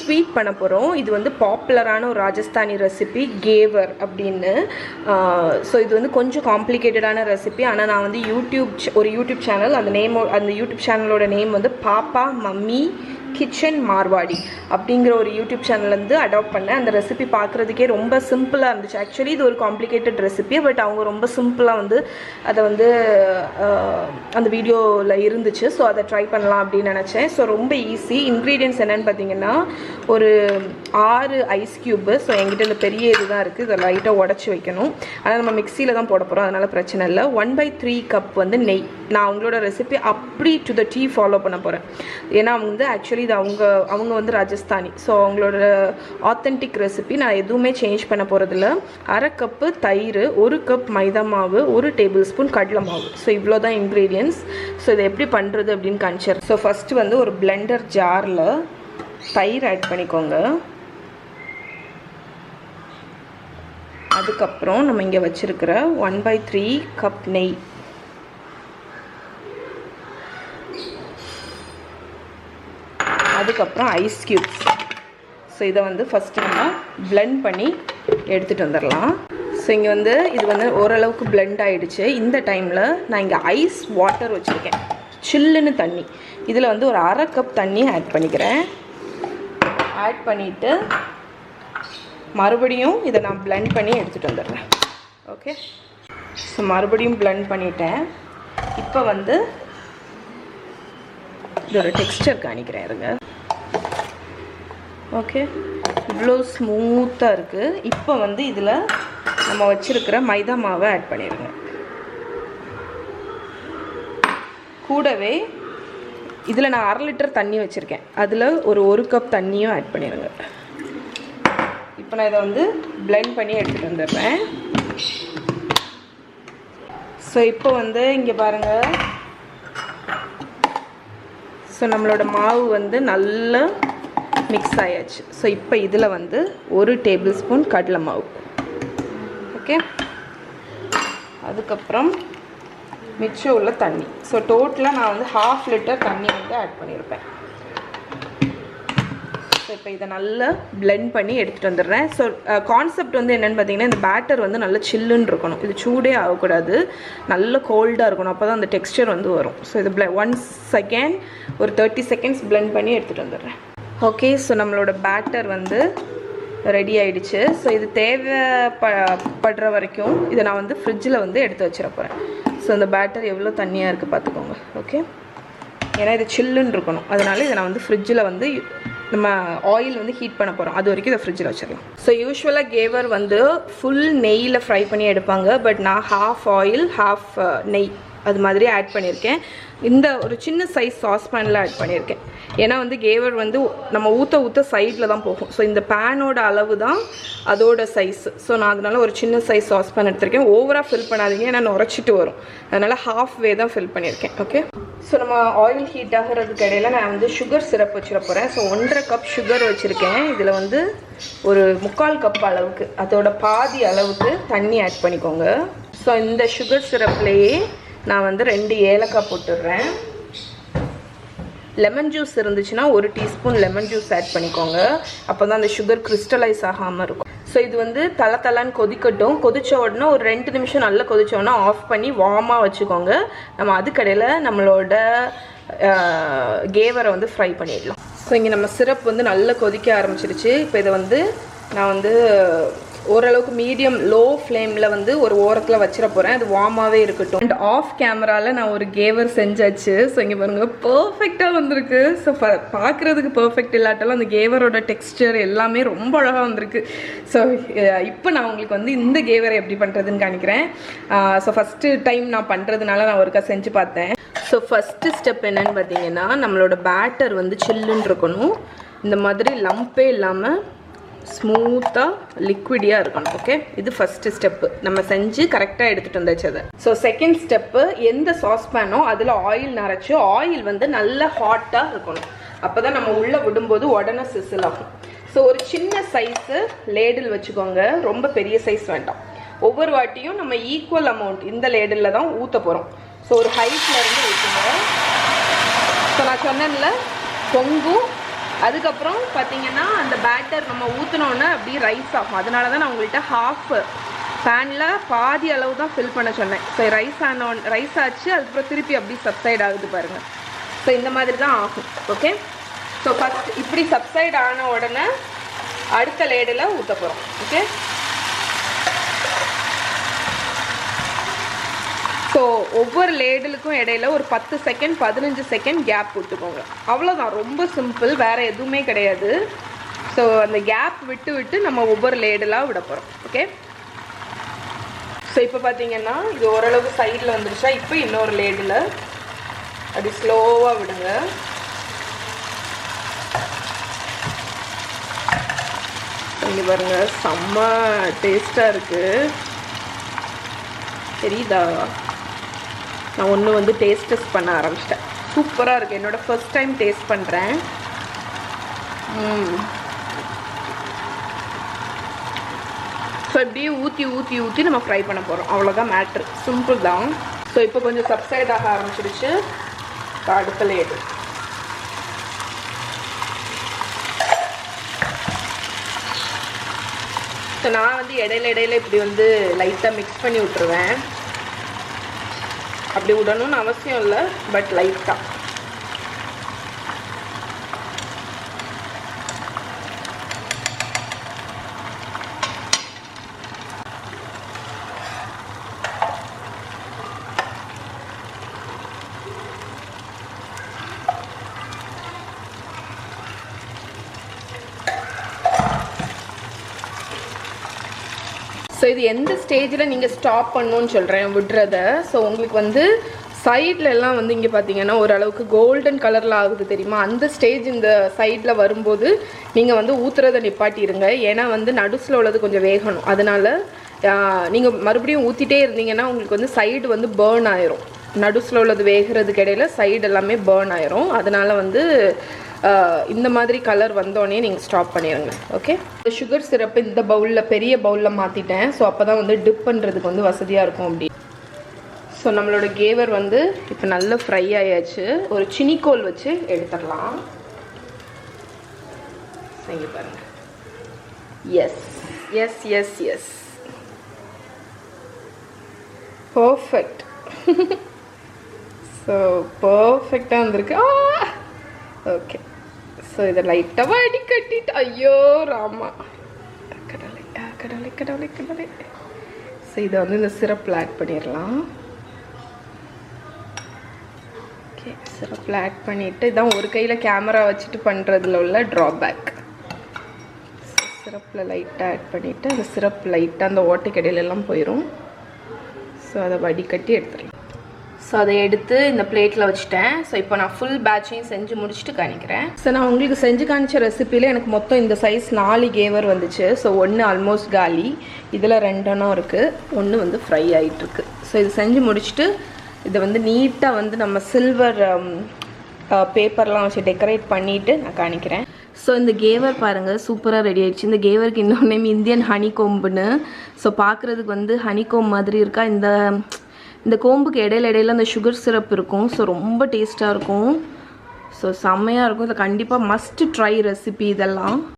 Sweet பண்ண போகிறோம். இது வந்து பாப்புலரான ஒரு ராஜஸ்தானி ரெசிபி கேவர் அப்படின்னு. ஸோ இது வந்து கொஞ்சம் காம்ப்ளிகேட்டடான ரெசிபி. ஆனால் நான் வந்து ஒரு யூடியூப் சேனல், அந்த யூடியூப் சேனலோட நேம் வந்து பாப்பா மம்மி கிச்சன் மார்வாடி அப்படிங்கிற ஒரு யூடியூப் சேனல்லேருந்து அடாப்ட் பண்ணேன். அந்த ரெசிபி பார்க்குறதுக்கே ரொம்ப சிம்பிளாக இருந்துச்சு. ஆக்சுவலி இது ஒரு காம்ப்ளிகேட்டட் ரெசிபி, பட் அவங்க ரொம்ப சிம்பிளாக வந்து அதை வந்து அந்த வீடியோவில் இருந்துச்சு. ஸோ அதை ட்ரை பண்ணலாம் அப்படின்னு நினச்சேன். ஸோ ரொம்ப ஈஸி. இன்க்ரீடியன்ட்ஸ் என்னென்னு பார்த்தீங்கன்னா, ஒரு 6 ஐஸ் க்யூப்பு. ஸோ எங்கிட்ட இந்த பெரிய இது தான் இருக்குது. இதை லைட்டாக உடச்சி வைக்கணும். ஆனால் நம்ம மிக்சியில் தான் போட போகிறோம், அதனால் பிரச்சனை இல்லை. 1/3 கப் வந்து நெய். நான் அவங்களோட ரெசிபி அப்படி டு த டீ ஃபாலோ பண்ண போகிறேன். ஏன்னா அவங்க வந்து ஆக்சுவலி இது அவங்க வந்து ராஜஸ்தானி. ஸோ அவங்களோட ஆத்தென்டிக் ரெசிபி. நான் எதுவுமே சேஞ்ச் பண்ண போகிறதில்ல. 1/2 கப்பு தயிர், 1 கப் மைதா மாவு, 1 டேபிள் ஸ்பூன் கடலை மாவு. ஸோ இவ்வளோ தான் இன்க்ரீடியன்ட்ஸ். ஸோ இதை எப்படி பண்ணுறது அப்படின்னு காமிச்சேன். ஸோ ஃபஸ்ட்டு வந்து ஒரு பிளெண்டர் ஜாரில் தயிர் ஆட் பண்ணிக்கோங்க. அதுக்கப்புறம் நம்ம இங்கே வச்சுருக்கிற 1/3 கப் நெய், அதுக்கப்புறம் ஐஸ் க்யூப்ஸ். ஸோ இதை வந்து ஃபஸ்ட்டு நம்ம பிளெண்ட் பண்ணி எடுத்துகிட்டு வந்துடலாம். ஸோ இங்கே வந்து இது வந்து ஓரளவுக்கு பிளெண்ட் ஆகிடுச்சு. இந்த டைமில் நான் இங்கே ஐஸ் வாட்டர் வச்சுருக்கேன், சில்லுன்னு தண்ணி. இதில் வந்து ஒரு 1/2 கப் தண்ணி ஆட் பண்ணிக்கிறேன். ஆட் பண்ணிவிட்டு மறுபடியும் இதை நான் பிளெண்ட் பண்ணி எடுத்துகிட்டு வந்துடுறேன். ஓகே, ஸோ மறுபடியும் பிளெண்ட் பண்ணிட்டேன். இப்போ வந்து இதோட டெக்ஸ்டர் காணிக்கிறேன் இருங்க. ஓகே, இவ்வளோ ஸ்மூத்தாக இருக்குது. இப்போ வந்து இதில் நம்ம வச்சுருக்கிற மைதா மாவை ஆட் பண்ணிடுங்க. கூடவே இதில் நான் 1/2 லிட்டர் தண்ணி வச்சுருக்கேன். அதில் ஒரு 1 கப் தண்ணியும் ஆட் பண்ணிடுங்க. இப்போ நான் இதை வந்து பிளெண்ட் பண்ணி எடுத்துகிட்டு வந்துடுறேன். ஸோ இப்போ வந்து இங்கே பாருங்கள். ஸோ நம்மளோட மாவு வந்து நல்லா மிக்ஸ் ஆயாச்சு. ஸோ இப்போ இதில் வந்து 1 டேபிள் ஸ்பூன் கடலை மாவு. ஓகே, அதுக்கப்புறம் மிச்சம் உள்ள தண்ணி. ஸோ டோட்டலாக நான் வந்து 1/2 லிட்டர் தண்ணி வந்து ஆட் பண்ணியிருப்பேன். ஸோ இப்போ இதை நல்லா பிளெண்ட் பண்ணி எடுத்துகிட்டு வந்துடுறேன். ஸோ கான்செப்ட் வந்து என்னென்னு பார்த்தீங்கன்னா, இந்த பேட்டர் வந்து நல்லா சில்லுன்னு இருக்கணும். இது சூடே ஆகக்கூடாது, நல்ல கோல்டாக இருக்கணும். அப்போ தான் அந்த டெக்ஸ்டர் வந்து வரும். ஸோ இது ஒன்ஸ் செகண்ட் ஒரு 30 செகண்ட்ஸ் பிளெண்ட் பண்ணி எடுத்துகிட்டு வந்துடுறேன். ஓகே, ஸோ நம்மளோட பேட்டர் வந்து ரெடி ஆகிடுச்சு. ஸோ இது தேவைப்படுற வரைக்கும் இதை நான் வந்து ஃப்ரிட்ஜில் வந்து எடுத்து வச்சிட போகிறேன். ஸோ இந்த பேட்டர் எவ்வளோ தண்ணியாக இருக்குது பார்த்துக்கோங்க. ஓகே, ஏன்னா இது சில்லுன்னு இருக்கணும். அதனால இதை நான் வந்து ஃப்ரிட்ஜில் வந்து நம்ம ஆயில் வந்து ஹீட் பண்ண போகிறோம். அது வரைக்கும் இதை ஃப்ரிட்ஜில் வச்சிடலாம். ஸோ யூஸ்வலாக கேவர் வந்து ஃபுல் நெய்யில் ஃப்ரை பண்ணி எடுப்பாங்க. பட் நான் 1/2 ஆயில் 1/2 நெய் அது மாதிரி ஆட் பண்ணியிருக்கேன். இந்த ஒரு சின்ன சைஸ் சாஸ்பேனில் ஆட் பண்ணியிருக்கேன். ஏன்னா வந்து கேவர் வந்து நம்ம ஊற்ற சைடில் தான் போகும். ஸோ இந்த பேனோட அளவு தான் அதோட சைஸ். ஸோ நான் அதனால் ஒரு சின்ன சைஸ் சாஸ்பேன் எடுத்திருக்கேன். ஓவராக ஃபில் பண்ணாதீங்க, ஏன்னா நுரைச்சிட்டு வரும். அதனால் ஹாஃப் தான் ஃபில் பண்ணியிருக்கேன். ஓகே, ஸோ நம்ம ஆயில் ஹீட் ஆகிறதுக்கு இடையில நான் வந்து சுகர் சிரப் வச்சிட போகிறேன். ஸோ 1/2 கப் சுகர் வச்சுருக்கேன். இதில் வந்து ஒரு 3/4 கப் அளவுக்கு, அதோட பாதி அளவுக்கு தண்ணி ஆட் பண்ணிக்கோங்க. ஸோ இந்த சுகர் சிரப்லேயே நான் வந்து 2 ஏலக்காய் போட்டுடுறேன். லெமன் ஜூஸ் இருந்துச்சுன்னா 1 டீஸ்பூன் லெமன் ஜூஸ் ஆட் பண்ணிக்கோங்க. அப்போ தான் அந்த சுகர் கிறிஸ்டலைஸ் ஆகாமல் இருக்கும். ஸோ இது வந்து தலன்னு கொதிக்கட்டும். கொதிச்ச உடனே ஒரு 2 நிமிஷம் நல்லா கொதிச்ச உடனே ஆஃப் பண்ணி வார்மாக வச்சுக்கோங்க. நம்ம அதுக்கடையில் நம்மளோட கேவரை வந்து ஃப்ரை பண்ணிடலாம். ஸோ இங்கே நம்ம சிரப் வந்து நல்லா கொதிக்க ஆரம்பிச்சிருச்சு. இப்போ இதை வந்து நான் வந்து ஓரளவுக்கு மீடியம் லோ ஃப்ளேமில் வந்து ஒரு ஓரத்தில் வச்சிட போகிறேன். அது வார்மாகவே இருக்கட்டும். அண்ட் ஆஃப் கேமராவில் நான் ஒரு கேவர் செஞ்சாச்சு. ஸோ இங்கே பாருங்கள், பர்ஃபெக்டாக வந்திருக்கு. ஸோ பார்க்குறதுக்கு பர்ஃபெக்ட் இல்லாட்டாலும் அந்த கேவரோட டெக்ஸ்டர் எல்லாமே ரொம்ப அழகாக வந்திருக்கு. ஸோ இப்போ நான் உங்களுக்கு வந்து இந்த கேவரை எப்படி பண்ணுறதுன்னு காணிக்கிறேன். ஸோ ஃபஸ்ட்டு டைம் நான் பண்ணுறதுனால நான் ஒருக்கா செஞ்சு பார்த்தேன். ஸோ ஃபஸ்ட்டு ஸ்டெப் என்னென்னு பார்த்தீங்கன்னா, நம்மளோட பேட்டர் வந்து சில்லுன்னு இருக்கணும். இந்த மாதிரி லம்பே இல்லாமல் ஸ்மூத்தாக லிக்விடியாக இருக்கணும். ஓகே, இது ஃபஸ்ட்டு ஸ்டெப்பு. நம்ம செஞ்சு கரெக்டாக எடுத்துகிட்டு வந்தாச்சு அதை. ஸோ செகண்ட் ஸ்டெப்பு, எந்த சாஸ்பேனோ அதில் ஆயில் நிறச்சி ஆயில் வந்து நல்ல ஹாட்டாக இருக்கணும். அப்போ தான் நம்ம உள்ளே விடும்போது உடனே சிசில் ஆகும். ஸோ ஒரு சின்ன சைஸு லேடில் வச்சுக்கோங்க, ரொம்ப பெரிய சைஸ் வேண்டாம். ஒவ்வொரு வாட்டியும் நம்ம ஈக்குவல் அமௌண்ட் இந்த லேடில் தான் ஊற்ற போகிறோம். ஸோ ஒரு ஹைட்லேருந்து ஊற்றுங்க. ஸோ நான் சொன்னேன்ல, பொங்கும் அதுக்கப்புறம் பார்த்தீங்கன்னா அந்த பேட்டர் நம்ம ஊற்றினோன்னே அப்படியே ரைஸ் ஆகும். அதனால தான் நான் உங்கள்கிட்ட ஹாஃப் பேனில் பாதி அளவு தான் ஃபில் பண்ண சொன்னேன். ஸோ ரைஸ் ஆச்சு, அதுக்கப்புறம் திருப்பி அப்படி சப்சைட் ஆகுது பாருங்கள். ஸோ இந்த மாதிரி தான் ஆகும். ஓகே, ஸோ ஃபஸ்ட் இப்படி சப்சைட் ஆன உடனே அடுத்த லேடில் ஊற்ற போகிறோம். ஓகே, ஸோ ஒவ்வொரு லேடலுக்கும் இடையில ஒரு 10 செகண்ட் 15 செகண்ட் கேப் விட்டுக்கோங்க. அவ்வளோதான், ரொம்ப சிம்பிள், வேறு எதுவுமே கிடையாது. ஸோ அந்த கேப் விட்டு விட்டு நம்ம ஒவ்வொரு லேடலாக விட போகிறோம். ஓகே, ஸோ இப்போ பார்த்தீங்கன்னா இது ஓரளவு சைடில் வந்துருச்சா, இப்போ இன்னொரு லேடில் அப்படி ஸ்லோவாக விடுங்க. இங்கே பாருங்க, செம்ம டேஸ்ட்டாக இருக்குது. தெரியுதா? நான் ஒன்று வந்து டேஸ்ட் பண்ண ஆரம்பிச்சிட்டேன். சூப்பராக இருக்குது. என்னோடய ஃபர்ஸ்ட் டைம் டேஸ்ட் பண்ணுறேன். ஸோ இப்படியே ஊற்றி நம்ம ஃப்ரை பண்ண போகிறோம். அவ்வளோதான் மேட்ரு, சிம்பிள் தான். ஸோ இப்போ கொஞ்சம் சப்சைட் ஆக ஆரம்பிச்சிடுச்சு. அடுத்த லேடு ஸோ நான் வந்து இடையில இப்படி வந்து லைட்டாக மிக்ஸ் பண்ணி விட்டுருவேன். அப்படி விடணும்னு அவசியம் இல்லை, பட் லைட்டாக. ஸோ இது எந்த ஸ்டேஜில் நீங்கள் ஸ்டாப் பண்ணணுன்னு சொல்கிறேன் விடுறத. ஸோ உங்களுக்கு வந்து சைடில் எல்லாம் வந்து இங்கே பார்த்தீங்கன்னா ஓரளவுக்கு கோல்டன் கலரில் ஆகுது தெரியுமா? அந்த ஸ்டேஜ் இந்த சைடில் வரும்போது நீங்கள் வந்து ஊற்றுறதை நிப்பாட்டிடுங்க. ஏன்னா வந்து நடுஸில் உள்ளது கொஞ்சம் வேகணும். அதனால் நீங்கள் மறுபடியும் ஊற்றிட்டே இருந்தீங்கன்னா உங்களுக்கு வந்து சைடு வந்து பேர்ன் ஆயிரும். நடுஸில் உள்ளது வேகிறதுக்கு இடையில சைடு எல்லாமே பேர்ன் ஆயிரும். அதனால் வந்து இந்த மாதிரி கலர் வந்தோடனே நீங்கள் ஸ்டாப் பண்ணிடுங்க. ஓகே, சுகர் சிரப்பு இந்த பவுலில், பெரிய பவுலில் மாற்றிட்டேன். ஸோ அப்போ தான் வந்து டிப் பண்ணுறதுக்கு வந்து வசதியாக இருக்கும். அப்படி ஸோ நம்மளோட கேவர் வந்து இப்போ நல்லா ஃப்ரை ஆயாச்சு. ஒரு சினிக்கோல் வச்சு எடுத்துடலாம். இங்கே பாருங்க. Yes yes yes yes, perfect. So பர்ஃபெக்டாக வந்திருக்கு. ஓகே, ஸோ இதை லைட்டாக வடி கட்டிட்டு, ஐயோ ராமா, கடலை கடலை கடலை கடலை. ஸோ இதை வந்து இந்த சிரப்பில் ஆட் பண்ணிடலாம். ஓகே, சிரப்பில் ஆட் பண்ணிவிட்டு, இதான் ஒரு கையில் கேமரா வச்சுட்டு பண்ணுறதுல உள்ள ட்ராபேக். சிரப்பில் லைட்டாக ஆட் பண்ணிவிட்டு, அந்த சிரப் லைட்டாக அந்த ஓட்டைக்கடையிலெல்லாம் போயிடும். ஸோ அதை வடிகட்டி எடுத்துடலாம். ஸோ அதை எடுத்து இந்த பிளேட்டில் வச்சுட்டேன். ஸோ இப்போ நான் ஃபுல் பேட்சையும் செஞ்சு முடிச்சுட்டு காணிக்கிறேன். ஸோ நான் உங்களுக்கு செஞ்சு காணிச்ச ரெசிப்பியில் எனக்கு மொத்தம் இந்த சைஸ் 4 கேவர் வந்துச்சு. ஸோ 1 ஆல்மோஸ்ட் காலி, இதில் 2 இருக்குது, 1 வந்து ஃப்ரை ஆகிட்டுருக்கு. ஸோ இது செஞ்சு முடிச்சுட்டு இதை வந்து நீட்டாக வந்து நம்ம சில்வர் பேப்பர்லாம் வச்சு டெக்கரேட் பண்ணிவிட்டு நான் காணிக்கிறேன். ஸோ இந்த கேவர் பாருங்கள், சூப்பராக ரெடி ஆகிடுச்சு. இந்த கேவருக்கு இன்னொரு நேம் இந்தியன் ஹனி கோம்புன்னு. ஸோ பார்க்குறதுக்கு வந்து ஹனி கோம்பு மாதிரி இருக்கா. இந்த கோம்புக்கு இடையில அந்த சுகர் சிரப் இருக்கும். ஸோ ரொம்ப டேஸ்ட்டாக இருக்கும். ஸோ செம்மையாக இருக்கும். இதை கண்டிப்பாக மஸ்ட் ட்ரை ரெசிபி இதெல்லாம்.